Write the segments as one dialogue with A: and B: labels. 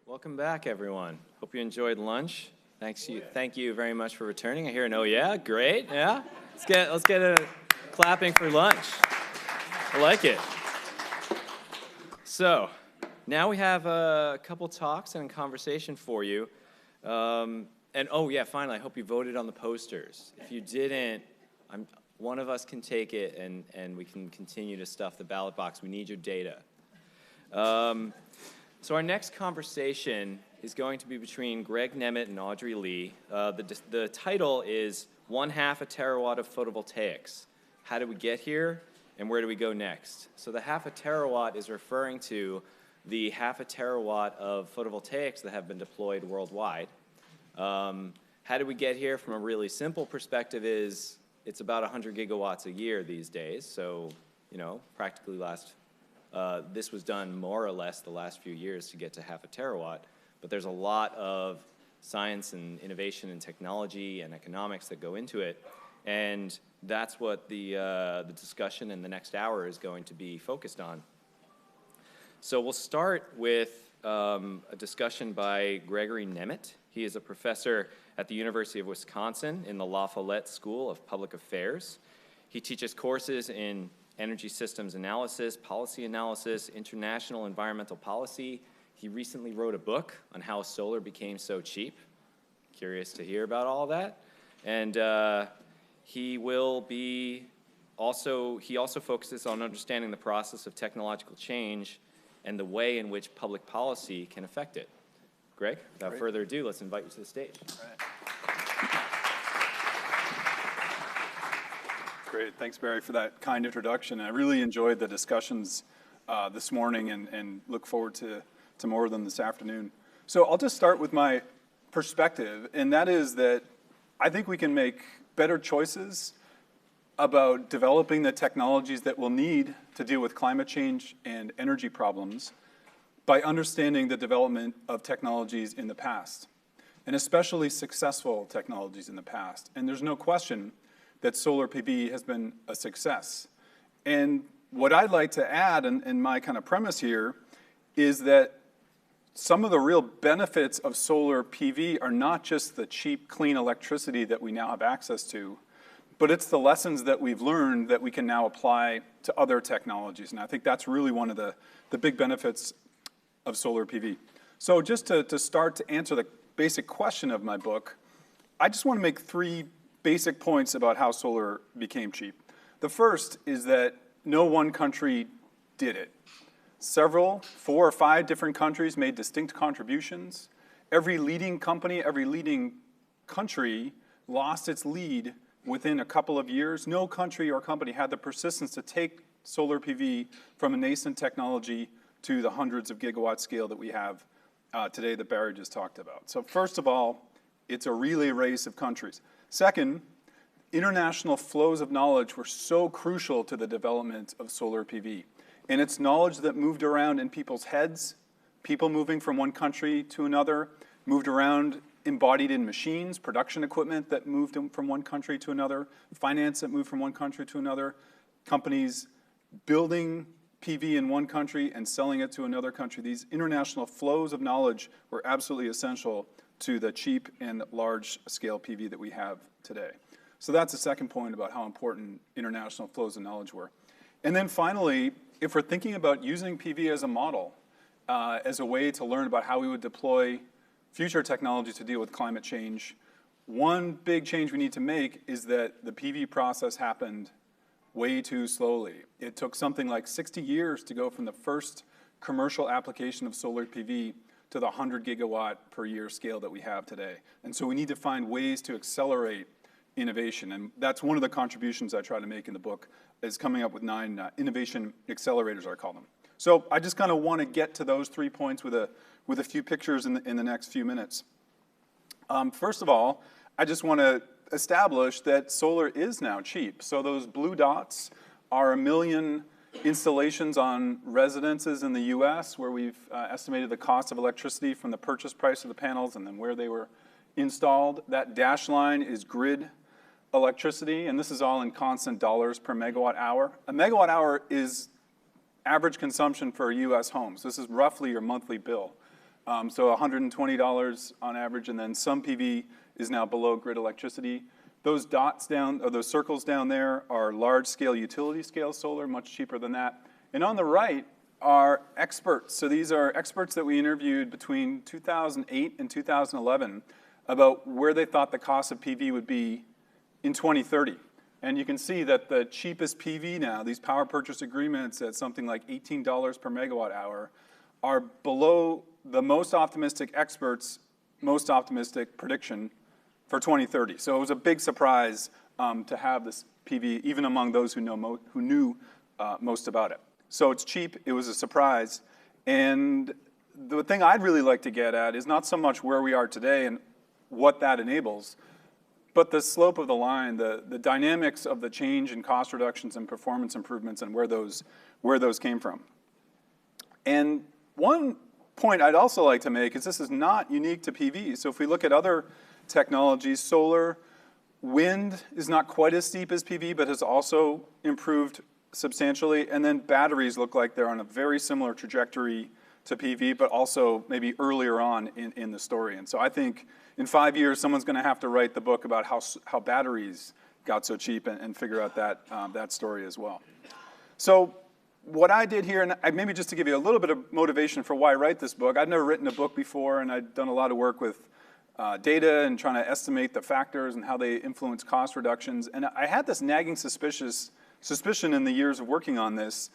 A: Welcome back, everyone. Hope you enjoyed lunch. Thank you very much for returning. I hear an oh yeah, great, yeah. Let's get a clapping for lunch. I like it. So, now we have a couple talks and a conversation for you. And oh yeah, finally, I hope you voted on the posters. If you didn't, one of us can take it and we can continue to stuff the ballot box. We need your data. So our next conversation is going to be between Greg Nemet and Audrey Lee. The title is 1/2 a terawatt of photovoltaics. How did we get here and where do we go next? So the 1/2 a terawatt is referring to the 1/2 a terawatt of photovoltaics that have been deployed worldwide. How did we get here? From a really simple perspective is it's about 100 gigawatts a year these days. So, practically this was done more or less the last few years to get to 1/2 a terawatt. But there's a lot of science and innovation and technology and economics that go into it. And that's what the discussion in the next hour is going to be focused on. So we'll start with a discussion by Gregory Nemet. He is a professor at the University of Wisconsin in the Follette School of Public Affairs. He teaches courses in energy systems analysis, policy analysis, international environmental policy. He recently wrote a book on how solar became so cheap. Curious to hear about all that. And he also focuses on understanding the process of technological change and the way in which public policy can affect it. Greg, without further ado, let's invite you to the stage.
B: All right. Great. Thanks, Barry, for that kind introduction. I really enjoyed the discussions this morning and look forward to more of them this afternoon. So I'll just start with my perspective, and that is that I think we can make better choices about developing the technologies that we'll need to deal with climate change and energy problems by understanding the development of technologies in the past, and especially successful technologies in the past. And there's no question that solar PV has been a success. And what I'd like to add in my kind of premise here is that some of the real benefits of solar PV are not just the cheap, clean electricity that we now have access to, but it's the lessons that we've learned that we can now apply to other technologies. And I think that's really one of the big benefits of solar PV. So just to start to answer the basic question of my book, I just want to make three basic points about how solar became cheap. The first is that no one country did it. 4 or 5 different countries made distinct contributions. Every leading company, every leading country lost its lead within a couple of years. No country or company had the persistence to take solar PV from a nascent technology to the hundreds of gigawatt scale that we have today that Barry just talked about. So first of all, it's a relay race of countries. Second, international flows of knowledge were so crucial to the development of solar PV. And it's knowledge that moved around in people's heads, people moving from one country to another, moved around embodied in machines, production equipment that moved from one country to another, finance that moved from one country to another, companies building PV in one country and selling it to another country. These international flows of knowledge were absolutely essential to the cheap and large-scale PV that we have today. So that's the second point about how important international flows of knowledge were. And then finally, if we're thinking about using PV as a model, as a way to learn about how we would deploy future technologies to deal with climate change, one big change we need to make is that the PV process happened way too slowly. It took something like 60 years to go from the first commercial application of solar PV to the 100 gigawatt per year scale that we have today. And so we need to find ways to accelerate innovation. And that's one of the contributions I try to make in the book, is coming up with 9 innovation accelerators, I call them. So I just kind of want to get to those 3 points with a few pictures in the next few minutes. First of all, I just want to establish that solar is now cheap. So those blue dots are 1 million installations on residences in the US, where we've estimated the cost of electricity from the purchase price of the panels and then where they were installed. That dashed line is grid electricity, and this is all in constant dollars per megawatt hour. A megawatt hour is average consumption for US homes. This is roughly your monthly bill. So $120 on average, and then some PV is now below grid electricity. Those dots down, or those circles down there are large-scale utility-scale solar, much cheaper than that. And on the right are experts. So these are experts that we interviewed between 2008 and 2011 about where they thought the cost of PV would be in 2030. And you can see that the cheapest PV now, these power purchase agreements at something like $18 per megawatt hour, are below the most optimistic experts' most optimistic prediction for 2030. So it was a big surprise to have this PV, even among those who knew most about it. So it's cheap, it was a surprise. And the thing I'd really like to get at is not so much where we are today and what that enables, but the slope of the line, the dynamics of the change in cost reductions and performance improvements and where those came from. And one point I'd also like to make is this is not unique to PV. So if we look at other technologies, solar, wind is not quite as steep as PV, but has also improved substantially. And then batteries look like they're on a very similar trajectory to PV, but also maybe earlier on in the story. And so I think in 5 years, someone's going to have to write the book about how batteries got so cheap and figure out that story as well. So what I did here, and maybe just to give you a little bit of motivation for why I write this book, I'd never written a book before, and I'd done a lot of work with data and trying to estimate the factors and how they influence cost reductions. And I had this nagging suspicion in the years of working on this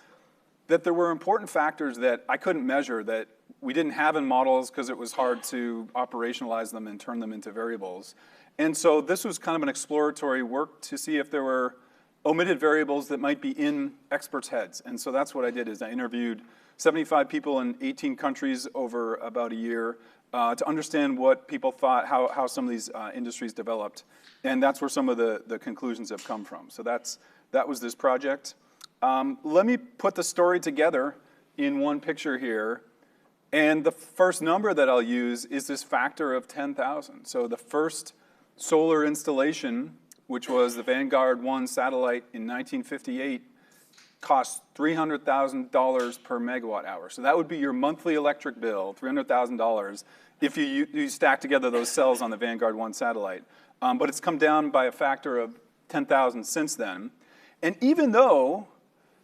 B: that there were important factors that I couldn't measure, that we didn't have in models because it was hard to operationalize them and turn them into variables. And so this was kind of an exploratory work to see if there were omitted variables that might be in experts' heads. And so that's what I did, is I interviewed 75 people in 18 countries over about a year to understand what people thought, how some of these industries developed. And that's where some of the conclusions have come from. So that was this project. Let me put the story together in one picture here. And the first number that I'll use is this factor of 10,000. So the first solar installation, which was the Vanguard 1 satellite in 1958, cost $300,000 per megawatt hour. So that would be your monthly electric bill, $300,000, if you stack together those cells on the Vanguard 1 satellite. But it's come down by a factor of 10,000 since then. And even though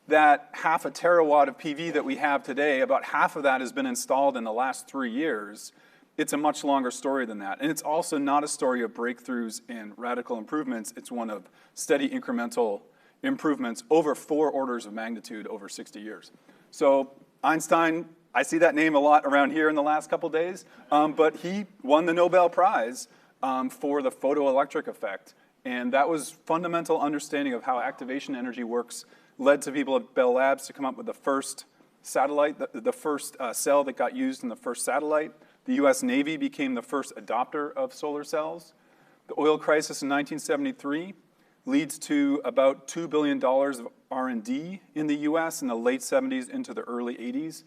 B: that half a terawatt of PV that we have today, about half of that has been installed in the last 3 years, it's a much longer story than that. And it's also not a story of breakthroughs and radical improvements. It's one of steady incremental improvements over 4 orders of magnitude over 60 years. So Einstein, I see that name a lot around here in the last couple days, but he won the Nobel Prize for the photoelectric effect. And that was fundamental understanding of how activation energy works, led to people at Bell Labs to come up with the first satellite, the first cell that got used in the first satellite. The US Navy became the first adopter of solar cells. The oil crisis in 1973 leads to about $2 billion of R&D in the US in the late 70s into the early 80s.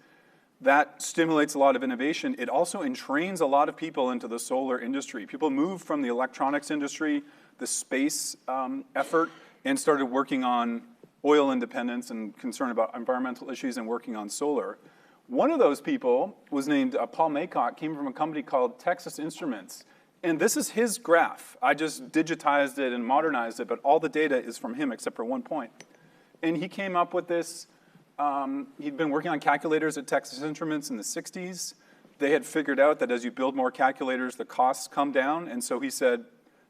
B: That stimulates a lot of innovation. It also entrains a lot of people into the solar industry. People moved from the electronics industry, the space effort, and started working on oil independence and concern about environmental issues and working on solar. One of those people was named Paul Maycock, came from a company called Texas Instruments. And this is his graph. I just digitized it and modernized it, but all the data is from him except for one point. And he came up with this. He'd been working on calculators at Texas Instruments in the 60s. They had figured out that as you build more calculators, the costs come down. And so he said,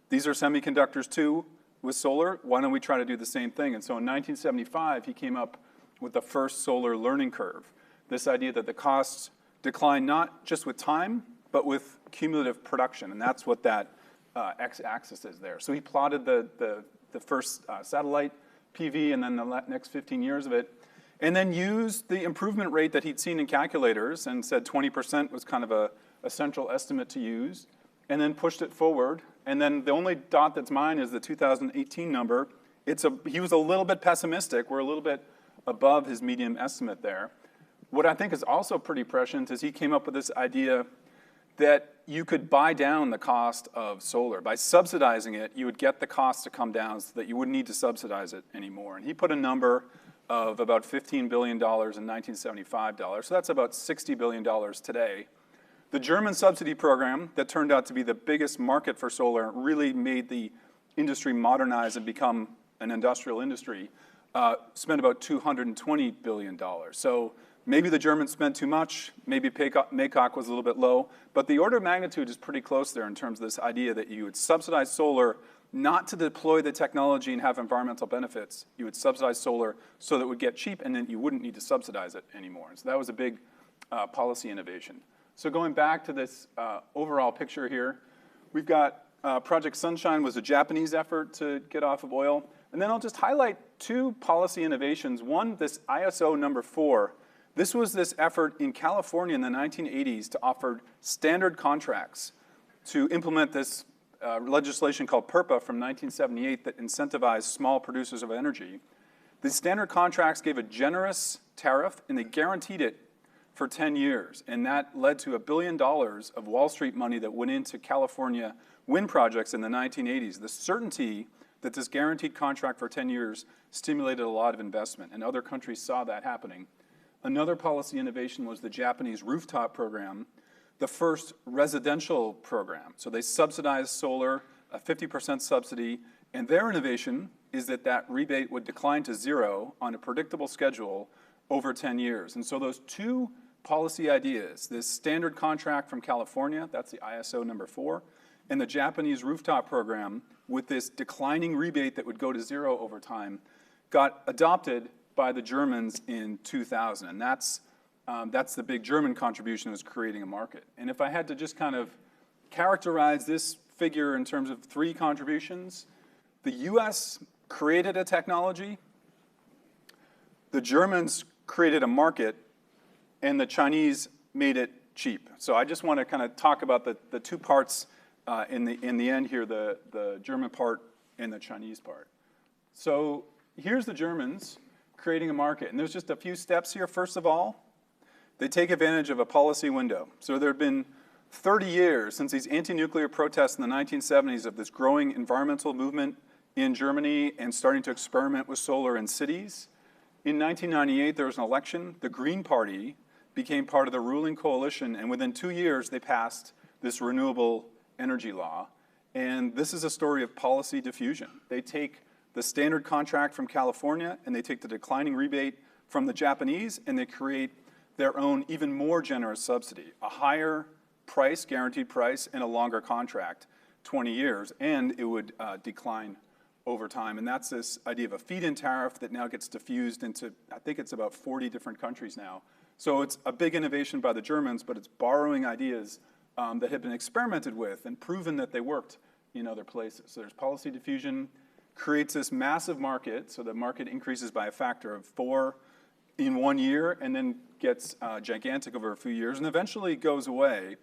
B: these are semiconductors too with solar. Why don't we try to do the same thing? And so in 1975, he came up with the first solar learning curve. This idea that the costs decline not just with time, but with cumulative production. And that's what that x-axis is there. So he plotted the first satellite PV and then the next 15 years of it, and then used the improvement rate that he'd seen in calculators and said 20% was kind of a central estimate to use, and then pushed it forward. And then the only dot that's mine is the 2018 number. He was a little bit pessimistic. We're a little bit above his medium estimate there. What I think is also pretty prescient is he came up with this idea that you could buy down the cost of solar. By subsidizing it, you would get the cost to come down so that you wouldn't need to subsidize it anymore. And he put a number of about $15 billion in 1975 dollars. So that's about $60 billion today The German subsidy program that turned out to be the biggest market for solar really made the industry modernize and become an industrial industry, spent about $220 billion. So maybe the Germans spent too much, maybe MACOC was a little bit low, but the order of magnitude is pretty close there in terms of this idea that you would subsidize solar not to deploy the technology and have environmental benefits. You would subsidize solar so that it would get cheap and then you wouldn't need to subsidize it anymore. And so that was a big policy innovation. So going back to this overall picture here, we've got Project Sunshine was a Japanese effort to get off of oil. And then I'll just highlight two policy innovations. One, this ISO number 4. This was this effort in California in the 1980s to offer standard contracts to implement this legislation called PURPA from 1978 that incentivized small producers of energy. These standard contracts gave a generous tariff, and they guaranteed it for 10 years. And that led to $1 billion of Wall Street money that went into California wind projects in the 1980s. The certainty that this guaranteed contract for 10 years stimulated a lot of investment, and other countries saw that happening. Another policy innovation was the Japanese rooftop program, the first residential program. So they subsidized solar, a 50% subsidy, and their innovation is that that rebate would decline to zero on a predictable schedule over 10 years. And so those two policy ideas, this standard contract from California, that's the ISO number 4, and the Japanese rooftop program with this declining rebate that would go to zero over time, got adopted by the Germans in 2000. And that's the big German contribution, was creating a market. And if I had to just kind of characterize this figure in terms of 3 contributions, the US created a technology, the Germans created a market, and the Chinese made it cheap. So I just want to kind of talk about the two parts in the end here, the German part and the Chinese part. So here's the Germans creating a market. And there's just a few steps here. First of all, they take advantage of a policy window. So there have been 30 years since these anti-nuclear protests in the 1970s of this growing environmental movement in Germany and starting to experiment with solar in cities. In 1998, there was an election. The Green Party became part of the ruling coalition, and within 2 years, they passed this renewable energy law. And this is a story of policy diffusion. They take the standard contract from California, and they take the declining rebate from the Japanese, and they create their own even more generous subsidy, a higher price, guaranteed price, and a longer contract, 20 years, and it would decline over time. And that's this idea of a feed-in tariff that now gets diffused into, I think it's about 40 different countries now. So it's a big innovation by the Germans, but it's borrowing ideas that have been experimented with and proven that they worked in other places. So there's policy diffusion, creates this massive market, so the market increases by a factor of 4 in 1 year, and then gets gigantic over a few years, and eventually goes away.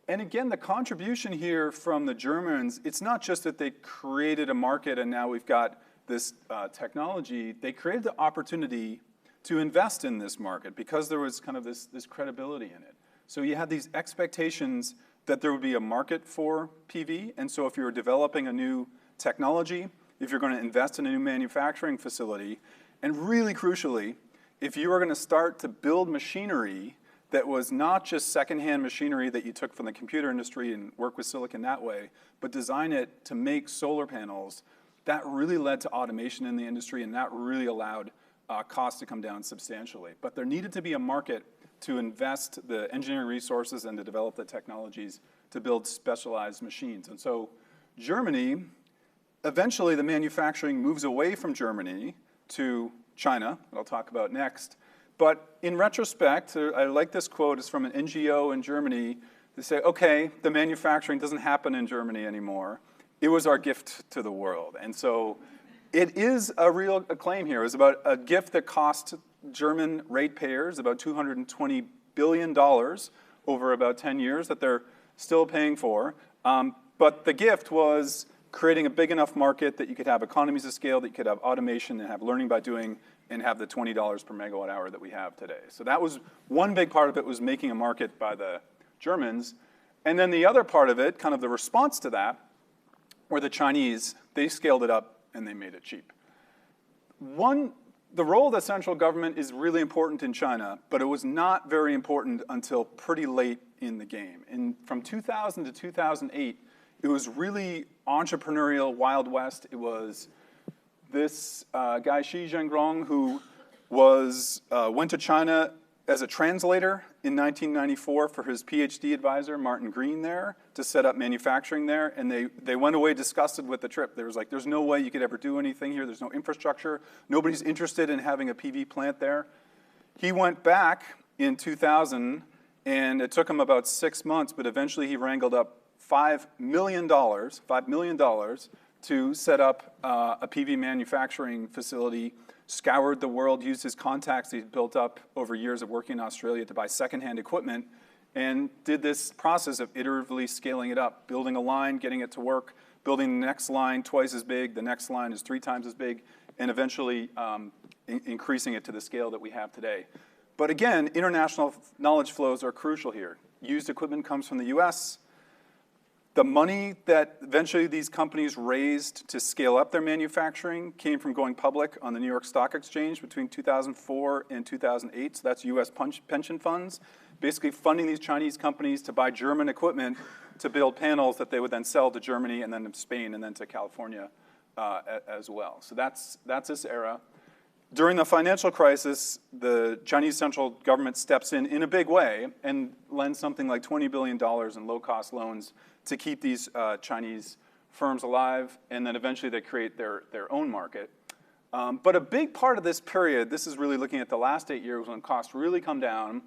B: And again, the contribution here from the Germans, it's not just that they created a market and now we've got this technology. They created the opportunity to invest in this market because there was kind of this credibility in it. So you had these expectations that there would be a market for PV, and so if you're developing a new technology, if you're going to invest in a new manufacturing facility, and really crucially, if you were going to start to build machinery that was not just secondhand machinery that you took from the computer industry and work with silicon that way, but design it to make solar panels, that really led to automation in the industry, and that really allowed costs to come down substantially. But there needed to be a market to invest the engineering resources and to develop the technologies to build specialized machines. And so Germany, eventually the manufacturing moves away from Germany to China, that I'll talk about next. But in retrospect, I like this quote, it's from an NGO in Germany. They say, okay, the manufacturing doesn't happen in Germany anymore. It was our gift to the world. And so it is a real claim here. It was about a gift that cost German ratepayers about $220 billion over about 10 years that they're still paying for. But the gift was creating a big enough market that you could have economies of scale, that you could have automation and have learning by doing, and have the $20 per megawatt hour that we have today. So that was one big part of it, was making a market by the Germans. And then the other part of it, kind of the response to that, were the Chinese. They scaled it up and they made it cheap. One the role of the central government is really important in China, but it was not very important until pretty late in the game. And from 2000 to 2008, it was really entrepreneurial Wild West. It was this guy, Xi Jinping, who went to China as a translator in 1994 for his PhD advisor, Martin Green, there to set up manufacturing there. And they went away disgusted with the trip. They was like, there's no way you could ever do anything here. There's no infrastructure. Nobody's interested in having a PV plant there. He went back in 2000, and it took him about 6 months, but eventually he wrangled up $5 million to set up a PV manufacturing facility, scoured the world, used his contacts he'd built up over years of working in Australia to buy secondhand equipment, and did this process of iteratively scaling it up, building a line, getting it to work, building the next line twice as big, the next line is 3 times as big, and eventually increasing it to the scale that we have today. But again, international knowledge flows are crucial here. Used equipment comes from the US. The money that eventually these companies raised to scale up their manufacturing came from going public on the New York Stock Exchange between 2004 and 2008. So that's US pension funds, basically funding these Chinese companies to buy German equipment to build panels that they would then sell to Germany and then to Spain and then to California as well. So that's this era. During the financial crisis, the Chinese central government steps in a big way and lends something like $20 billion in low-cost loans to keep these Chinese firms alive, and then eventually they create their own market. But a big part of this period, this is really looking at the last 8 years when costs really come down,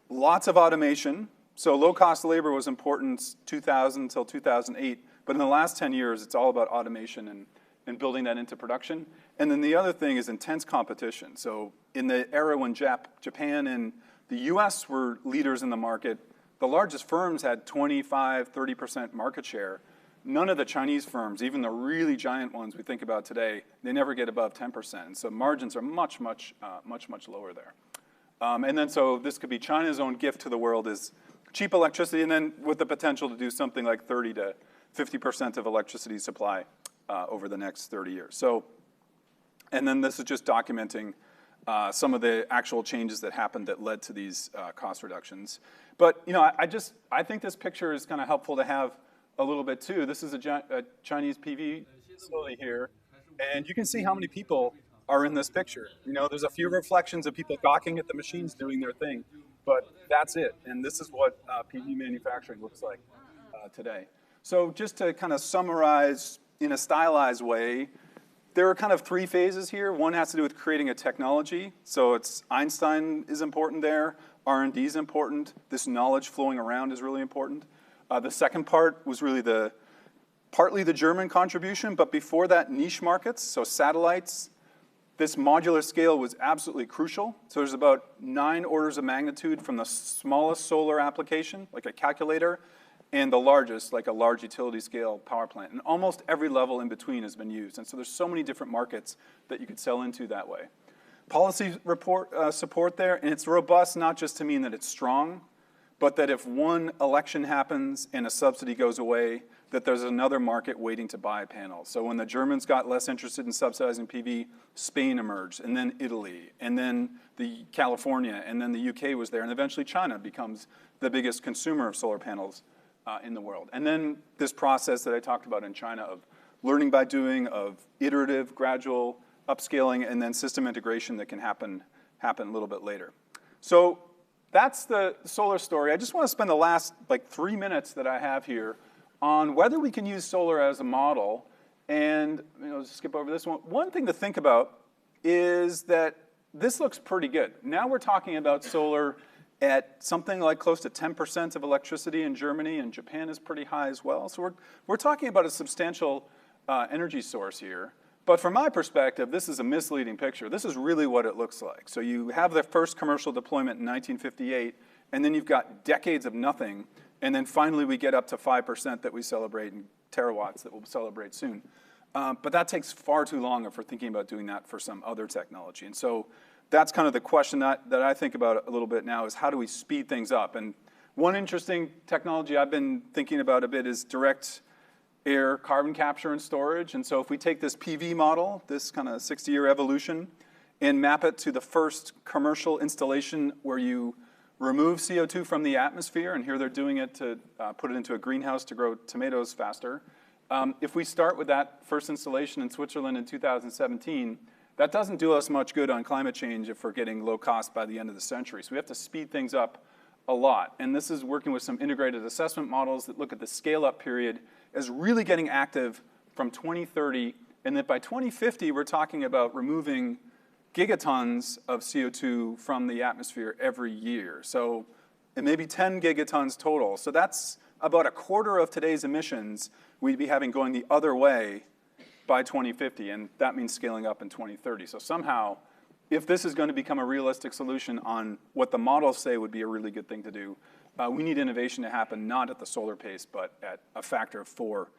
B: lots of automation. So low-cost labor was important 2000 until 2008, but in the last 10 years, it's all about automation and building that into production. And then the other thing is intense competition. So in the era when Japan and the US were leaders in the market, the largest firms had 25, 30% market share. None of the Chinese firms, even the really giant ones we think about today, they never get above 10%. So margins are much lower there. And then so this could be China's own gift to the world is cheap electricity, and then with the potential to do something like 30 to 50% of electricity supply over the next 30 years. So, and then this is just documenting some of the actual changes that happened that led to these cost reductions. But I think this picture is kind of helpful to have a little bit too. This is a Chinese PV facility here, and you can see how many people are in this picture. There's a few reflections of people gawking at the machines doing their thing, but that's it. And this is what PV manufacturing looks like today. So just to kind of summarize in a stylized way, there are kind of 3 phases here. One has to do with creating a technology. So it's Einstein is important there. R&D is important. This knowledge flowing around is really important. The second part was really partly the German contribution, but before that, niche markets, so satellites. This modular scale was absolutely crucial. So there's about 9 orders of magnitude from the smallest solar application, like a calculator, and the largest, like a large utility scale power plant. And almost every level in between has been used. And so there's so many different markets that you could sell into that way. Policy support there, and it's robust not just to mean that it's strong, but that if one election happens and a subsidy goes away, that there's another market waiting to buy panels. So when the Germans got less interested in subsidizing PV, Spain emerged, and then Italy, and then California, and then the UK was there, and eventually China becomes the biggest consumer of solar panels in the world. And then this process that I talked about in China of learning by doing, of iterative, gradual upscaling, and then system integration that can happen a little bit later. So that's the solar story. I just want to spend the last 3 minutes that I have here on whether we can use solar as a model. And skip over this one. One thing to think about is that this looks pretty good. Now we're talking about solar at something like close to 10% of electricity in Germany, and Japan is pretty high as well. So we're talking about a substantial energy source here. But from my perspective, this is a misleading picture. This is really what it looks like. So you have the first commercial deployment in 1958, and then you've got decades of nothing, and then finally we get up to 5% that we celebrate in terawatts that we'll celebrate soon. But that takes far too long if we're thinking about doing that for some other technology. And so that's kind of the question that I think about a little bit now is how do we speed things up? And one interesting technology I've been thinking about a bit is direct air carbon capture and storage. And so if we take this PV model, this kind of 60-year evolution, and map it to the first commercial installation where you remove CO2 from the atmosphere, and here they're doing it to put it into a greenhouse to grow tomatoes faster. If we start with that first installation in Switzerland in 2017, that doesn't do us much good on climate change if we're getting low cost by the end of the century. So we have to speed things up a lot. And this is working with some integrated assessment models that look at the scale-up period as really getting active from 2030, and that by 2050, we're talking about removing gigatons of CO2 from the atmosphere every year. So it may be 10 gigatons total. So that's about a quarter of today's emissions we'd be having going the other way by 2050, and that means scaling up in 2030. So somehow, if this is going to become a realistic solution on what the models say would be a really good thing to do, we need innovation to happen not at the solar pace, but at a factor of 4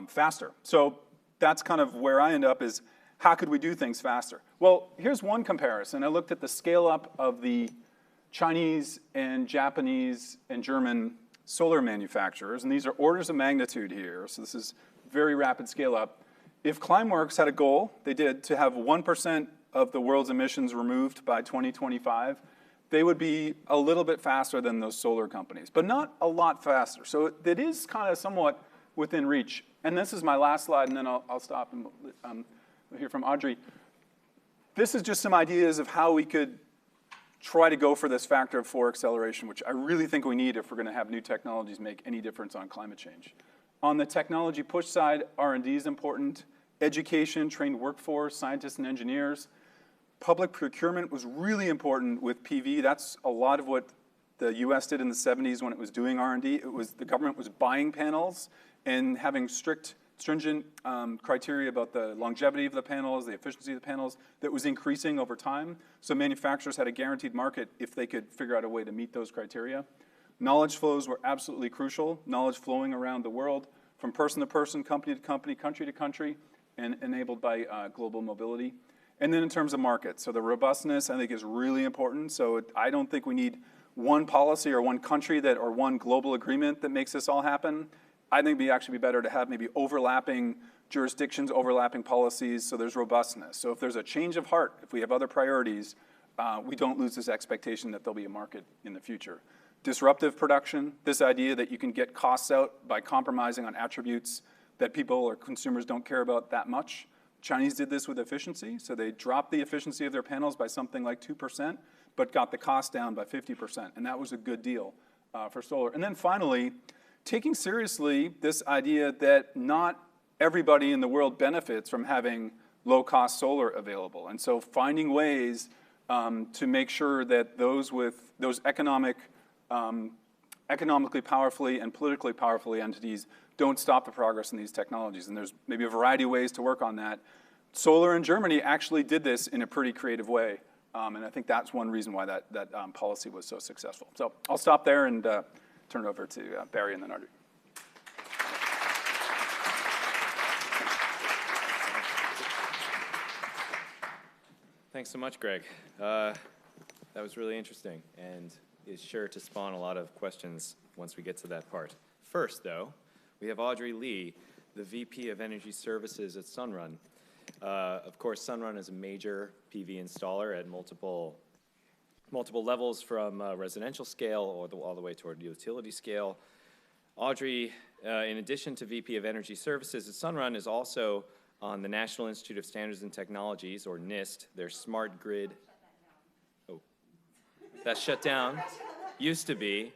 B: faster. So that's kind of where I end up is, how could we do things faster? Well, here's one comparison. I looked at the scale up of the Chinese and Japanese and German solar manufacturers, and these are orders of magnitude here. So this is very rapid scale up. If Climeworks had a goal, they did, to have 1% of the world's emissions removed by 2025, they would be a little bit faster than those solar companies, but not a lot faster. So it is kind of somewhat within reach. And this is my last slide, and then I'll stop and we'll hear from Audrey. This is just some ideas of how we could try to go for this factor of 4 acceleration, which I really think we need if we're going to have new technologies make any difference on climate change. On the technology push side, R&D is important. Education, trained workforce, scientists and engineers. Public procurement was really important with PV. That's a lot of what the US did in the 70s when it was doing R&D. It was the government was buying panels and having stringent criteria about the longevity of the panels, the efficiency of the panels, that was increasing over time. So manufacturers had a guaranteed market if they could figure out a way to meet those criteria. Knowledge flows were absolutely crucial. Knowledge flowing around the world from person to person, company to company, country to country, and enabled by global mobility. And then in terms of markets, so the robustness I think is really important. So I don't think we need one policy or one country or one global agreement that makes this all happen. I think it'd actually be better to have maybe overlapping jurisdictions, overlapping policies, so there's robustness. So if there's a change of heart, if we have other priorities, we don't lose this expectation that there'll be a market in the future. Disruptive production, this idea that you can get costs out by compromising on attributes that people or consumers don't care about that much. Chinese did this with efficiency, so they dropped the efficiency of their panels by something like 2%, but got the cost down by 50%, and that was a good deal for solar. And then finally, taking seriously this idea that not everybody in the world benefits from having low-cost solar available. And so finding ways to make sure that those with those economically powerfully and politically powerfully entities don't stop the progress in these technologies. And there's maybe a variety of ways to work on that. Solar in Germany actually did this in a pretty creative way. And I think that's one reason why that policy was so successful. So I'll stop there and turn it over to Barry and then Audrey.
A: Thanks so much, Greg. That was really interesting and is sure to spawn a lot of questions once we get to that part. First, though, we have Audrey Lee, the VP of Energy Services at Sunrun. Of course, Sunrun is a major PV installer at multiple levels from residential scale all the way toward utility scale. Audrey, in addition to VP of Energy Services at Sunrun, is also on the National Institute of Standards and Technologies, or NIST, their smart grid. Oh, that shut down. Used to be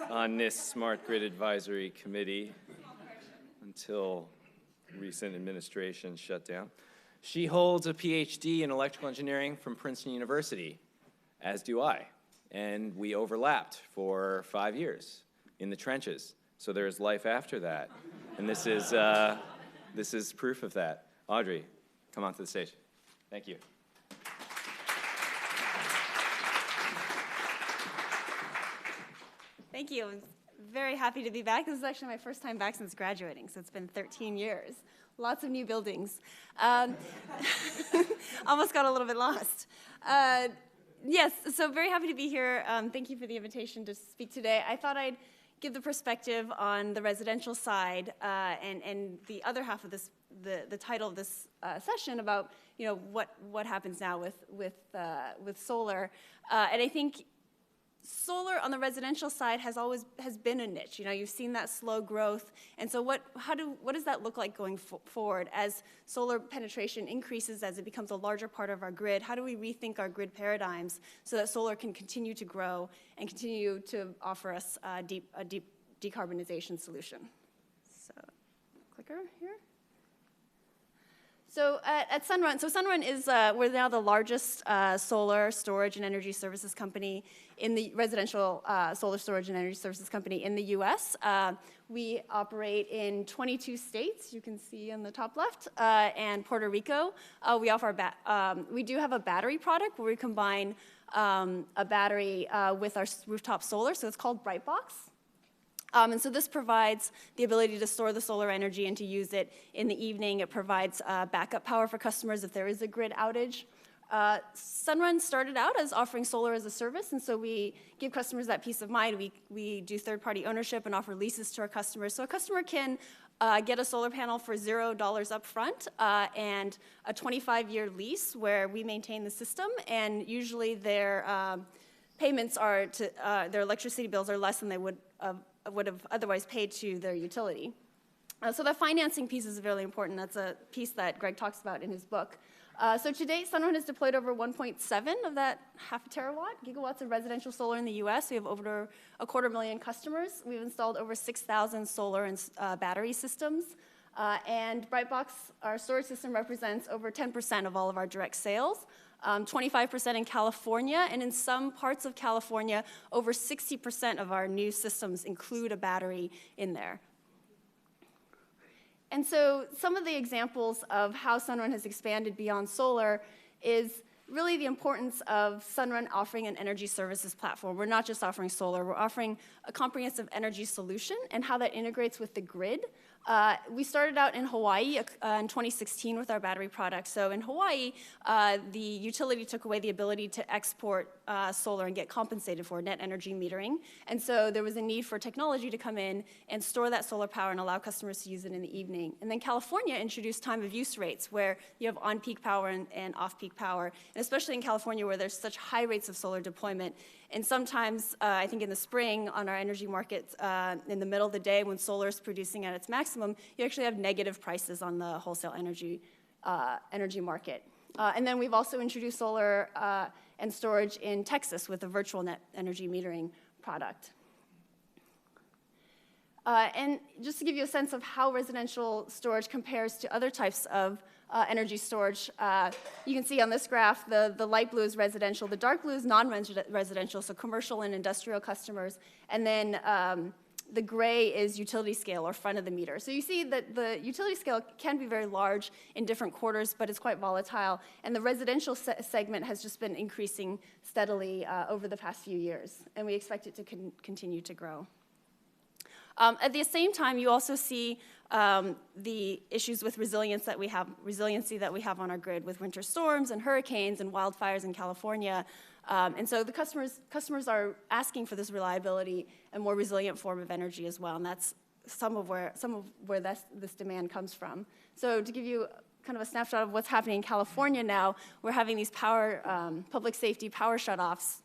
A: on NIST Smart Grid Advisory Committee until recent administration shut down. She holds a PhD in electrical engineering from Princeton University, as do I. And we overlapped for 5 years in the trenches. So there is life after that. And this is proof of that. Audrey, come onto the stage. Thank you.
C: Thank you. I'm very happy to be back. This is actually my first time back since graduating, so it's been 13 years. Lots of new buildings. Almost got a little bit lost. Yes, so very happy to be here. Thank you for the invitation to speak today. I thought I'd give the perspective on the residential side and the other half of this the title of this session about, what happens now with solar. And I think solar on the residential side has been a niche. You've seen that slow growth. And so what does that look like going forward as solar penetration increases, as it becomes a larger part of our grid? How do we rethink our grid paradigms so that solar can continue to grow and continue to offer us a deep decarbonization solution? So, clicker here. So at Sunrun, Sunrun is, we're now the largest solar storage and energy services company in the residential solar storage and energy services company in the US. We operate in 22 states, you can see in the top left, and Puerto Rico. We do have a battery product where we combine a battery with our rooftop solar, so it's called Brightbox. And so this provides the ability to store the solar energy and to use it in the evening. It provides backup power for customers if there is a grid outage. Sunrun started out as offering solar as a service, and so we give customers that peace of mind. We do third-party ownership and offer leases to our customers. So a customer can get a solar panel for $0 up front and a 25-year lease where we maintain the system, and usually their payments are their electricity bills are less than they would have otherwise paid to their utility. So the financing piece is really important. That's a piece that Greg talks about in his book. So to date, Sunrun has deployed over 1.7 of that gigawatts of residential solar in the US. We have over 250,000 customers. We've installed over 6,000 solar and battery systems. And Brightbox, our storage system, represents over 10% of all of our direct sales. 25% in California, and in some parts of California, over 60% of our new systems include a battery in there. And so some of the examples of how Sunrun has expanded beyond solar is really the importance of Sunrun offering an energy services platform. We're not just offering solar, we're offering a comprehensive energy solution and how that integrates with the grid. We started out in Hawaii in 2016 with our battery product. So in Hawaii, the utility took away the ability to export solar and get compensated for net energy metering. And so there was a need for technology to come in and store that solar power and allow customers to use it in the evening. And then California introduced time of use rates where you have on-peak power and off-peak power. And especially in California where there's such high rates of solar deployment. And sometimes, I think in the spring on our energy markets, in the middle of the day when solar is producing at its maximum, you actually have negative prices on the wholesale energy market. And then we've also introduced solar and storage in Texas with a virtual net energy metering product. And just to give you a sense of how residential storage compares to other types of energy storage, you can see on this graph, the light blue is residential, the dark blue is non-residential, so commercial and industrial customers, and then the gray is utility scale or front of the meter. So you see that the utility scale can be very large in different quarters, but it's quite volatile, and the residential segment has just been increasing steadily over the past few years, and we expect it to continue to grow. At the same time, you also see the issues with resiliency that we have on our grid with winter storms and hurricanes and wildfires in California. And so the customers are asking for this reliability and more resilient form of energy as well, and that's some of where this demand comes from. So to give you kind of a snapshot of what's happening in California now, we're having these public safety power shutoffs.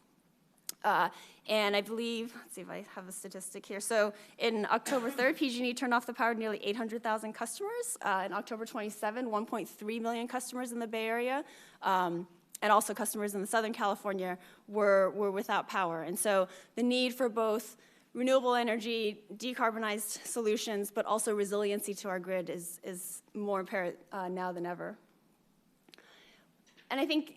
C: And I believe, let's see if I have a statistic here. So in October 3rd, PG&E turned off the power to nearly 800,000 customers. In October 27, 1.3 million customers in the Bay Area. And also customers in the Southern California were without power. And so the need for both renewable energy, decarbonized solutions, but also resiliency to our grid is more apparent now than ever. And I think,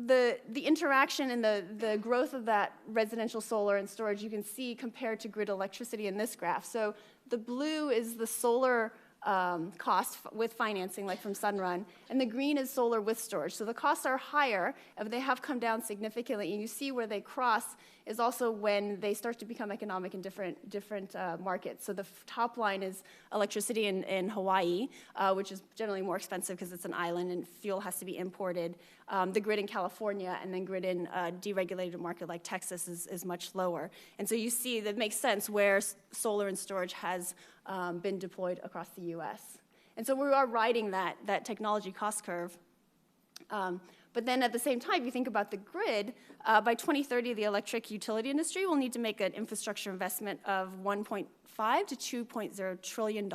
C: the interaction and the growth of that residential solar and storage you can see compared to grid electricity in this graph. So the blue is the solar cost with financing, like from Sunrun, and the green is solar with storage. So the costs are higher, but they have come down significantly. And you see where they cross is also when they start to become economic in different markets. So the top line is electricity in Hawaii, which is generally more expensive because it's an island and fuel has to be imported. The grid in California and then grid in a deregulated market like Texas is much lower. And so you see that makes sense where solar and storage has been deployed across the US. And so we are riding that technology cost curve. But then at the same time, if you think about the grid, by 2030, the electric utility industry will need to make an infrastructure investment of $1.5 to $2.0 trillion.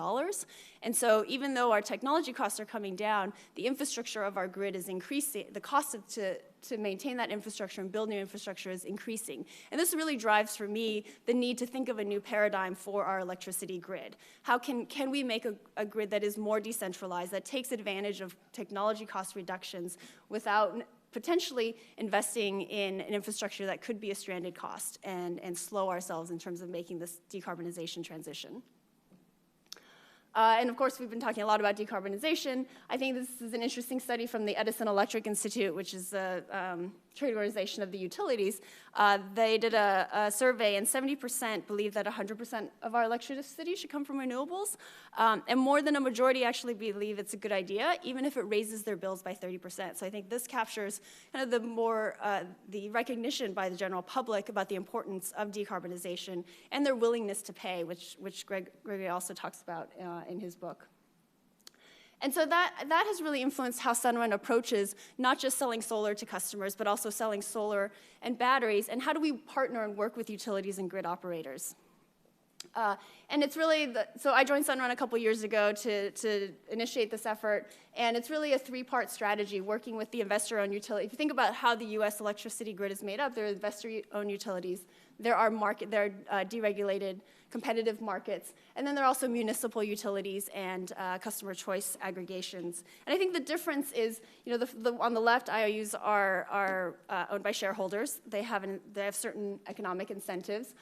C: And so even though our technology costs are coming down, the infrastructure of our grid is increasing. The cost to maintain that infrastructure and build new infrastructure is increasing. And this really drives, for me, the need to think of a new paradigm for our electricity grid. How can we make a grid that is more decentralized, that takes advantage of technology cost reductions without potentially investing in an infrastructure that could be a stranded cost and slow ourselves in terms of making this decarbonization transition? And of course, we've been talking a lot about decarbonization. I think this is an interesting study from the Edison Electric Institute, which is a trade organization of the utilities. They did a survey, and 70% believe that 100% of our electricity should come from renewables. And more than a majority actually believe it's a good idea, even if it raises their bills by 30%. So I think this captures kind of the recognition by the general public about the importance of decarbonization and their willingness to pay, which Gregory also talks about in his book. And so that has really influenced how Sunrun approaches not just selling solar to customers, but also selling solar and batteries, and how do we partner and work with utilities and grid operators. And it's really, so I joined Sunrun a couple years ago to initiate this effort, and it's really a three-part strategy working with the investor-owned utility. If you think about how the US electricity grid is made up, there are investor-owned utilities, there are deregulated competitive markets, and then there are also municipal utilities and customer choice aggregations. And I think the difference is, on the left, IOUs are owned by shareholders. They have certain economic incentives.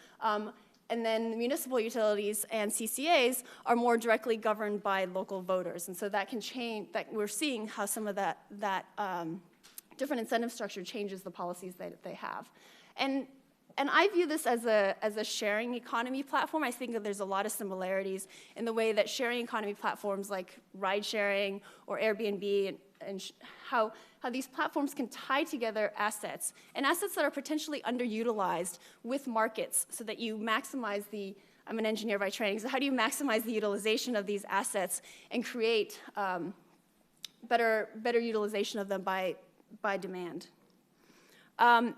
C: And then municipal utilities and CCAs are more directly governed by local voters. And so that can change, that we're seeing how some of that different incentive structure changes the policies that they have. And I view this as a sharing economy platform. I think that there's a lot of similarities in the way that sharing economy platforms like ride sharing or Airbnb and how these platforms can tie together assets, and assets that are potentially underutilized with markets so that you maximize I'm an engineer by training, so how do you maximize the utilization of these assets and create better utilization of them by demand?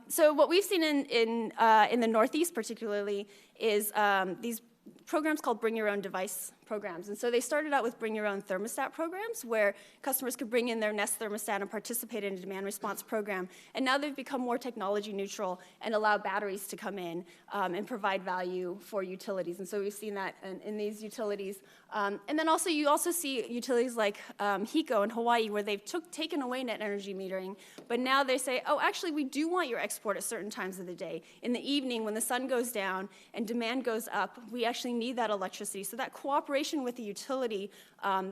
C: So what we've seen in the Northeast particularly is these programs called Bring Your Own Device programs. And so they started out with Bring Your Own Thermostat programs where customers could bring in their Nest thermostat and participate in a demand response program. And now they've become more technology neutral and allow batteries to come in and provide value for utilities. And so we've seen that in these utilities. And then also you also see utilities like HECO in Hawaii where they've taken away net energy metering, but now they say, oh, actually we do want your export at certain times of the day. In the evening when the sun goes down and demand goes up, we actually need that electricity. So that cooperation with the utility,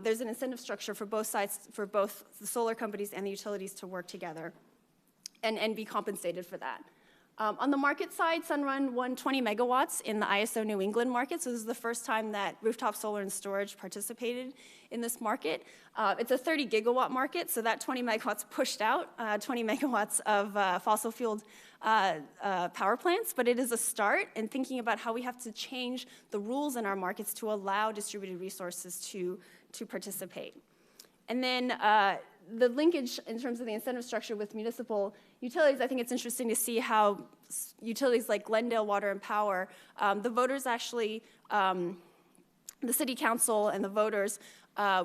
C: there's an incentive structure for both sides, for both the solar companies and the utilities to work together and be compensated for that. On the market side, Sunrun won 20 megawatts in the ISO New England market, so this is the first time that rooftop solar and storage participated in this market. It's a 30 gigawatt market, so that 20 megawatts pushed out 20 megawatts of fossil-fueled power plants, but it is a start in thinking about how we have to change the rules in our markets to allow distributed resources to participate. And then the linkage in terms of the incentive structure with municipal utilities, I think it's interesting to see how utilities like Glendale Water and Power, the voters actually, the city council and the voters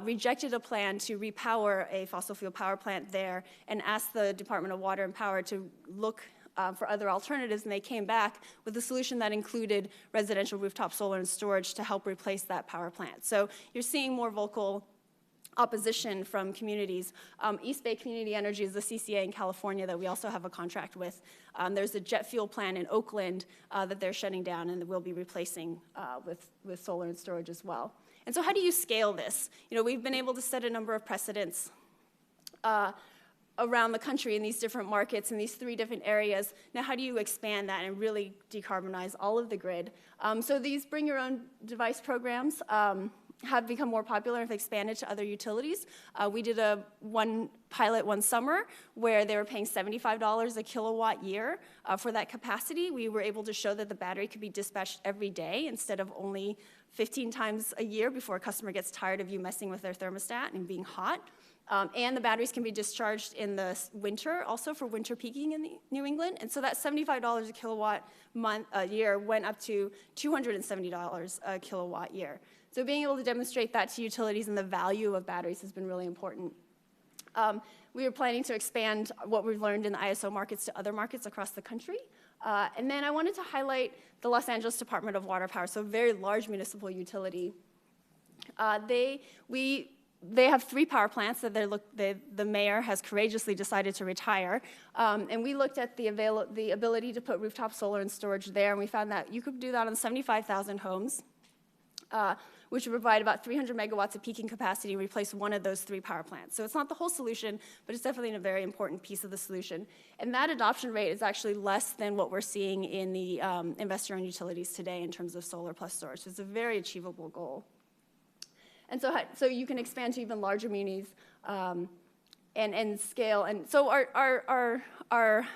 C: rejected a plan to repower a fossil fuel power plant there and asked the Department of Water and Power to look for other alternatives, and they came back with a solution that included residential rooftop solar and storage to help replace that power plant. So you're seeing more vocal opposition from communities. East Bay Community Energy is the CCA in California that we also have a contract with. There's a jet fuel plant in Oakland that they're shutting down and we'll be replacing with solar and storage as well. And so how do you scale this? We've been able to set a number of precedents around the country in these different markets in these 3 different areas. Now, how do you expand that and really decarbonize all of the grid? So these Bring Your Own Device programs have become more popular and have expanded to other utilities. We did one pilot one summer where they were paying $75 a kilowatt year for that capacity. We were able to show that the battery could be dispatched every day instead of only 15 times a year before a customer gets tired of you messing with their thermostat and being hot. And the batteries can be discharged in the winter, also for winter peaking in New England. And so that $75 a kilowatt year went up to $270 a kilowatt year. So being able to demonstrate that to utilities and the value of batteries has been really important. We are planning to expand what we've learned in the ISO markets to other markets across the country. And then I wanted to highlight the Los Angeles Department of Water Power, so a very large municipal utility. They have 3 power plants that the mayor has courageously decided to retire. And we looked at the ability to put rooftop solar and storage there, and we found that you could do that on 75,000 homes, which would provide about 300 megawatts of peaking capacity and replace one of those 3 power plants. So it's not the whole solution, but it's definitely a very important piece of the solution. And that adoption rate is actually less than what we're seeing in the investor-owned utilities today in terms of solar plus storage. So it's a very achievable goal. And so you can expand to even larger munis and scale. And so our